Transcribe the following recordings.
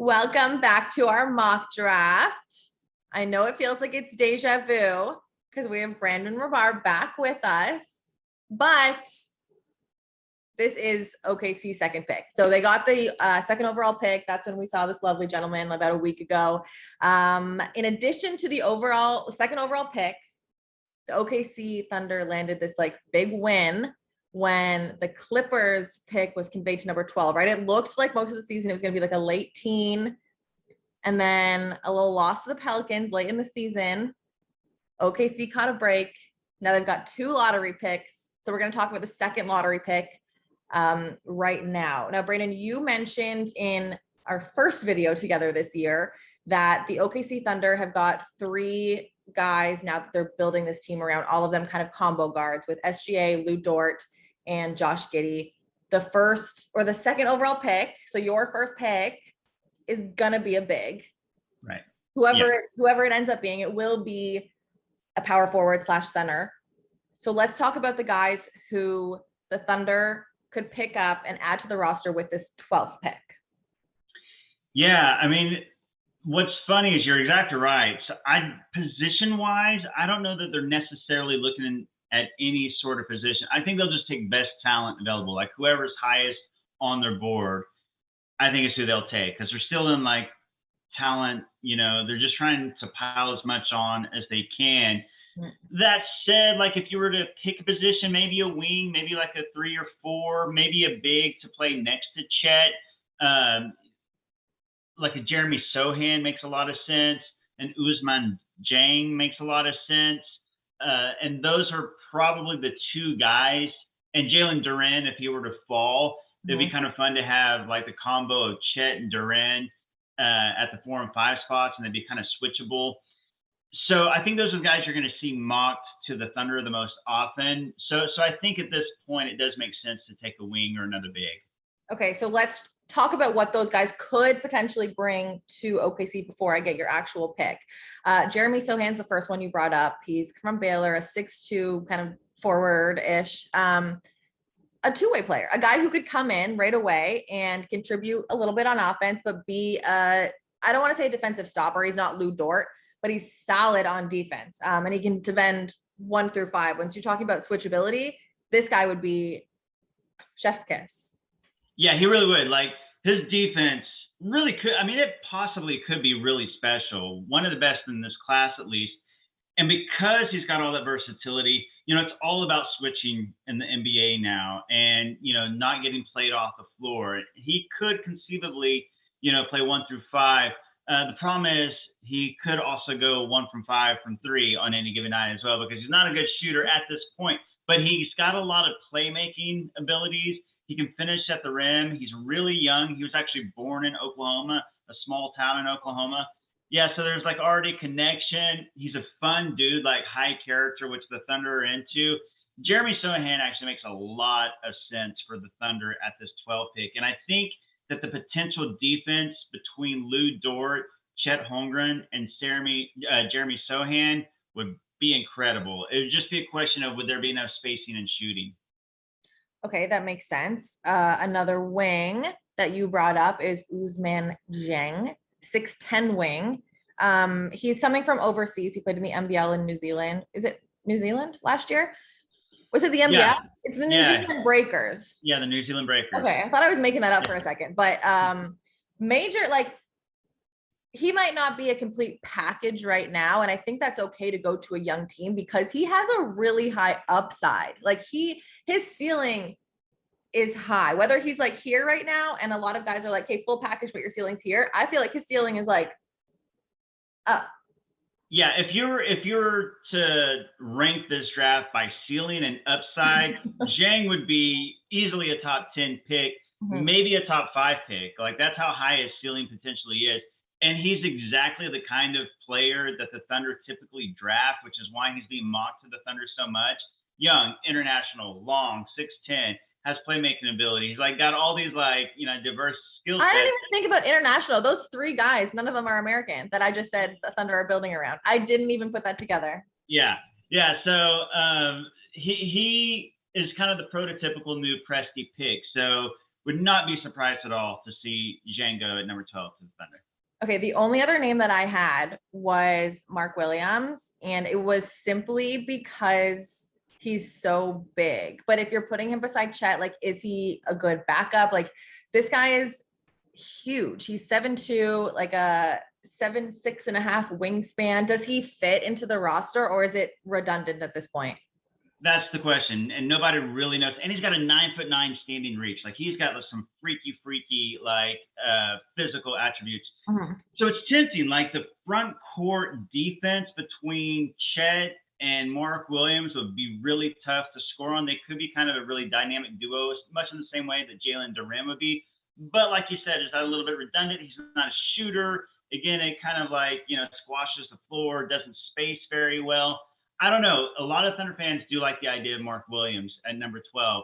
Welcome back to our mock draft. I know it feels like it's deja vu because we have Brandon Rahbar back with us, but this is OKC's second pick. So they got the second overall pick. That's when we saw this lovely gentleman about a week ago. In addition to the second overall pick, the OKC Thunder landed this big win when the Clippers pick was conveyed to number 12, right? It looked like most of the season it was going to be a late teen and then a little loss to the Pelicans late in the season. OKC caught a break. Now they've got 2 lottery picks. So we're going to talk about the second lottery pick right now. Now, Brandon, you mentioned in our first video together this year that the OKC Thunder have got 3 guys now that they're building this team around, all of them kind of combo guards with SGA, Lou Dort, and Josh Giddey. The first or the second overall pick, so your first pick, is gonna be a big. Right. Whoever it ends up being, it will be a power forward / center. So let's talk about the guys who the Thunder could pick up and add to the roster with this 12th pick. Yeah, I mean, what's funny is you're exactly right. So position-wise, I don't know that they're necessarily looking at any sort of position. I think they'll just take best talent available, like whoever's highest on their board. I think is who they'll take because they're still in talent. They're just trying to pile as much on as they can. That said, if you were to pick a position, maybe a wing, maybe a 3 or 4, maybe a big to play next to Chet. A Jeremy Sohan makes a lot of sense, and Ousmane Dieng makes a lot of sense. And those are probably the 2 guys. And Jalen Duren, if he were to fall, it'd be kind of fun to have the combo of Chet and Duren at the 4 and 5 spots, and they'd be kind of switchable. So I think those are the guys you're going to see mocked to the Thunder the most often. So I think at this point, it does make sense to take a wing or another big. Okay, so let's talk about what those guys could potentially bring to OKC before I get your actual pick. Jeremy Sohan's the first one you brought up. He's from Baylor, a 6'2", kind of forward-ish, a two-way player, a guy who could come in right away and contribute a little bit on offense, but be I don't want to say a defensive stopper. He's not Lou Dort, but he's solid on defense. And he can defend 1 through 5. Once you're talking about switchability, this guy would be chef's kiss. Yeah, he really would. His defense really could. I mean, it possibly could be really special. One of the best in this class, at least. And because he's got all that versatility, it's all about switching in the NBA now and, not getting played off the floor. He could conceivably, play 1 through 5. The problem is he could also go 1 from 5 from 3 on any given night as well, because he's not a good shooter at this point, but he's got a lot of playmaking abilities. He can finish at the rim. He's really young. He was actually born in Oklahoma, a small town in Oklahoma. Yeah, so there's already connection. He's a fun dude, high character, which the Thunder are into. Jeremy Sohan actually makes a lot of sense for the Thunder at this 12th pick. And I think that the potential defense between Lou Dort, Chet Holmgren, and Jeremy Sohan would be incredible. It would just be a question of would there be enough spacing and shooting. Okay, that makes sense. Another wing that you brought up is Ousmane Dieng, 6'10" wing. He's coming from overseas. He played in the NBL in New Zealand. Is it New Zealand last year? Was it the NBL? Yeah. It's the New Zealand Breakers. Yeah, the New Zealand Breakers. Okay, I thought I was making that up for a second. But major, he might not be a complete package right now. And I think that's okay to go to a young team because he has a really high upside. His ceiling is high, whether he's here right now. And a lot of guys are hey, full package, but your ceiling's here. I feel like his ceiling is up. Yeah. If you're to rank this draft by ceiling and upside, Dieng would be easily a top 10 pick, maybe a top 5 pick. That's how high his ceiling potentially is. And he's exactly the kind of player that the Thunder typically draft, which is why he's being mocked to the Thunder so much. Young, international, long, 6'10", has playmaking ability. He's got all these diverse skill sets. I didn't even think about international. Those 3 guys, none of them are American that I just said the Thunder are building around. I didn't even put that together. Yeah. Yeah. So he is kind of the prototypical new Presti pick. So would not be surprised at all to see Zhang go at number 12 to the Thunder. Okay, the only other name that I had was Mark Williams, and it was simply because he's so big. But if you're putting him beside Chet, like, is he a good backup? Like, this guy is huge. He's 7'2", like a 6.5 wingspan. Does he fit into the roster, or is it redundant at this point? That's the question, and nobody really knows. And he's got a 9'9" standing reach. Like, he's got some freaky, like physical attributes. Mm-hmm. So it's tempting. Like, the front court defense between Chet and Mark Williams would be really tough to score on. They could be kind of a really dynamic duo, much in the same way that Jalen Duren would be. But like you said, is that a little bit redundant? He's not a shooter. Again, it kind of like, squashes the floor, doesn't space very well. I don't know. A lot of Thunder fans do like the idea of Mark Williams at number 12.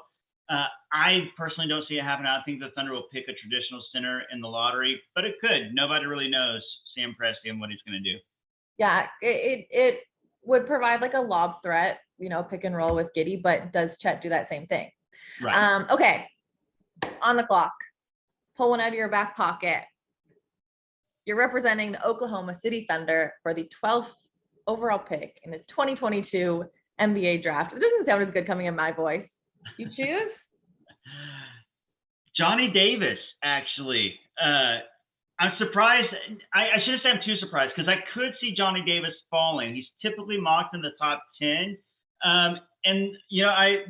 I personally don't see it happening. I think the Thunder will pick a traditional center in the lottery, but it could. Nobody really knows Sam Presti and what he's going to do. Yeah, it would provide like a lob threat, pick and roll with Giddey, but does Chet do that same thing? Right. Okay. On the clock, pull one out of your back pocket. You're representing the Oklahoma City Thunder for the 12th overall pick in the 2022 NBA draft. It doesn't sound as good coming in my voice. You choose? Johnny Davis, actually. I'm surprised. I shouldn't say I'm too surprised, because I could see Johnny Davis falling. He's typically mocked in the top 10. And,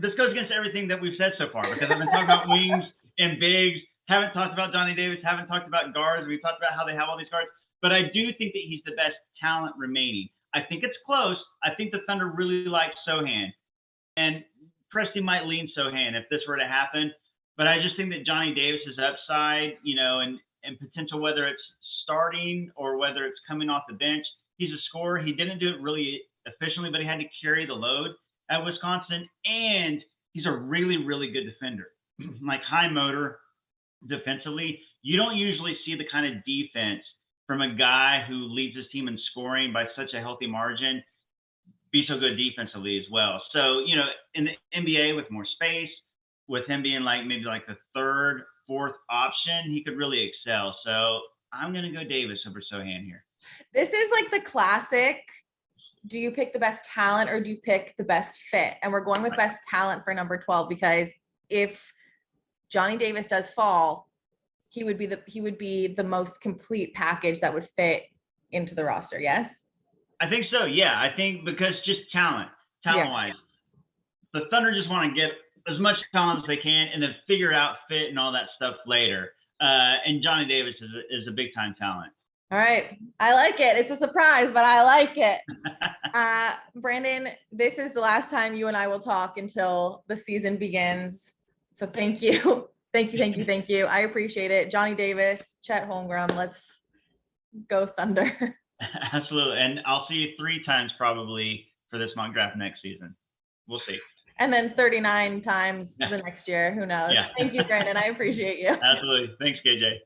this goes against everything that we've said so far, because I've been talking about wings and bigs, haven't talked about Johnny Davis, haven't talked about guards. We've talked about how they have all these guards. But I do think that he's the best talent remaining. I think it's close. I think the Thunder really like Sochan, and Presti might lean Sochan if this were to happen. But I just think that Johnny Davis's upside, and potential, whether it's starting or whether it's coming off the bench, he's a scorer. He didn't do it really efficiently, but he had to carry the load at Wisconsin, and he's a really, really good defender. Like, high motor defensively. You don't usually see the kind of defense from a guy who leads his team in scoring by such a healthy margin be so good defensively as well. So, in the NBA with more space, with him being maybe the third, fourth option, he could really excel. So I'm going to go Davis over Sochan here. This is like the classic, do you pick the best talent or do you pick the best fit? And we're going with best talent for number 12, because if Johnny Davis does fall, he would be the most complete package that would fit into the roster. Yes? I think so. Yeah. I think because just talent-wise, the Thunder just want to get as much talent as they can and then figure out fit and all that stuff later. And Johnny Davis is a big time talent. All right. I like it. It's a surprise, but I like it. Brandon, this is the last time you and I will talk until the season begins. So thank you. Thank you. I appreciate it. Johnny Davis, Chet Holmgren, let's go Thunder. Absolutely. And I'll see you 3 times probably for this mock draft next season. We'll see. And then 39 times the next year. Who knows? Yeah. Thank you, Brandon. I appreciate you. Absolutely. Thanks, KJ.